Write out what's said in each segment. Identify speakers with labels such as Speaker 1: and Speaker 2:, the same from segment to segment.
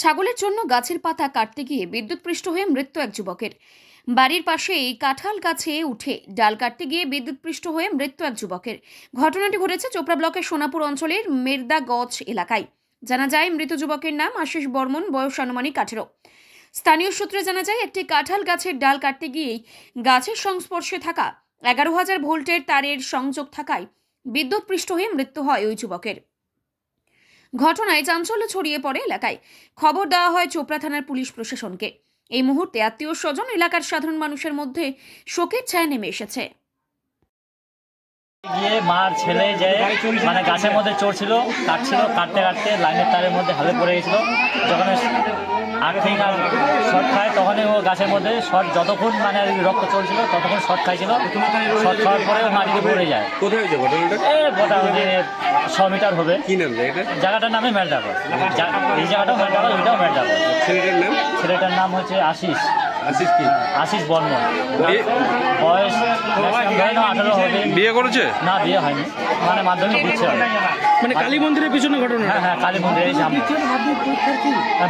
Speaker 1: ছাগলের জন্য গাছের পাতা কাটতে গিয়ে বিদ্যুৎপৃষ্ট হয়ে মৃত্যু এক যুবকের। বাড়ির পাশেই কাঁঠাল গাছে উঠে ডাল কাটতে গিয়ে বিদ্যুৎপৃষ্ট হয়ে মৃত্যু এক যুবকের। ঘটনাটি ঘটেছে চোপড়া ব্লকের সোনাপুর অঞ্চলের মেরদাগজ এলাকায়। জানা যায় মৃত যুবকের নাম আশিস বর্মন, বয়স আনুমানিক 18। স্থানীয় সূত্রে জানা যায় একটি কাঁঠাল গাছের ডাল কাটতে গিয়েই গাছের সংস্পর্শে থাকা 11,000 ভোল্টের তারের সংযোগ থাকায় বিদ্যুৎপৃষ্ট হয়ে মৃত্যু হয় ওই যুবকের। ঘটনায় চাঞ্চল্য ছড়িয়ে পড়ে এলাকায়। খবর দেওয়া হয় চোপড়া থানার পুলিশ প্রশাসনকে। এই মুহূর্তে আত্মীয় স্বজন, এলাকার সাধারণ মানুষের মধ্যে শোকের ছায়া নেমে এসেছে।
Speaker 2: গিয়ে মার ছেলে যে মানে গাছের মধ্যে চড়ছিল, কাটতে কাটতে লাইনের তারের মধ্যে হালে পড়ে গেছিলো। যখন আর্থিং আর শর্ট খায় তখনই ও গাছের মধ্যে শর্ট, যতক্ষণ মানে রক্ত চলছিল ততক্ষণ শর্ট খাইছিল। শর্ট খাওয়ার পরে মাটিতে পড়ে যায়।
Speaker 3: কোথায় হয়েছে ঘটনাটা?
Speaker 2: মোটামুটি 100 মিটার হবে।
Speaker 3: কি নাম এটা?
Speaker 2: জায়গাটার নামে মেলডাগর। এই জায়গাটাও মেলডাগর, ওইটাও মেলডাগর।
Speaker 3: ছেলেটার নাম?
Speaker 2: ছেলেটার নাম হচ্ছে আশিস।
Speaker 3: আশিস কি?
Speaker 2: আশিস বর্মন। বয়স 18 হবে।
Speaker 3: বিয়ে করেছে?
Speaker 2: না, বিয়ে হয়নি, মানে মাধ্যমিক দিচ্ছে।
Speaker 4: মানে কালী মন্দিরের পিছনে ঘটনা?
Speaker 2: হ্যাঁ হ্যাঁ, কালী মন্দিরের সামনে।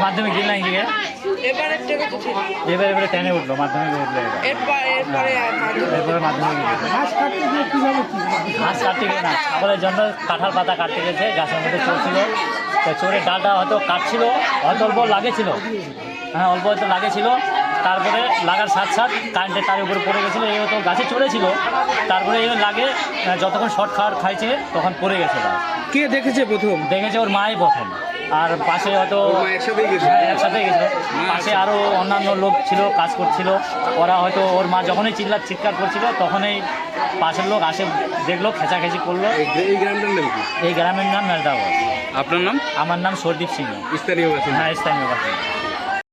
Speaker 2: মাধ্যমিক দিল নাই গিয়ে এবারে টেনে উঠলো, মাধ্যমিক উঠলো। এরপরে মাধ্যমিক ঘাস কাটতে গিয়ে না, ছাগলের জন্য কাঁঠাল পাতা কাটতে গেছে, গাছের মধ্যে চড়ছিল। তো চড়ে ডালটা হয়তো কাটছিল, হয়তো অল্প লাগেছিল, হ্যাঁ অল্প হয়তো লাগেছিল। তারপরে লাগার সাথ সাথ কারেন্টের তারের উপরে পড়ে গেছিলো। এই হয়তো গাছে চড়েছিল, তারপরে এই লাগে যতক্ষণ শর্ট খাইছে তখন পড়ে গেছে গাছ।
Speaker 4: কে দেখেছে প্রথম?
Speaker 2: দেখেছে ওর মাই প্রথম, আর পাশে হয়তো
Speaker 3: একসাথেই গেছে?
Speaker 2: হ্যাঁ, একসাথেই গেছিলো। পাশে আরও অন্যান্য লোক ছিল, কাজ করছিল। ওরা হয়তো ওর মা যখনই চিৎকার করছিল তখনই পাশের লোক আসে, দেখলো, খেঁচাখেঁচি করলো।
Speaker 3: এই গ্রামটার নাম কি?
Speaker 2: এই গ্রামের নাম মেলডাগর।
Speaker 3: আপনার নাম?
Speaker 2: আমার নাম সর্দীপ সিং।
Speaker 3: স্থানীয় বাসিন্দা?
Speaker 2: হ্যাঁ, স্থানীয় বাসিন্দা।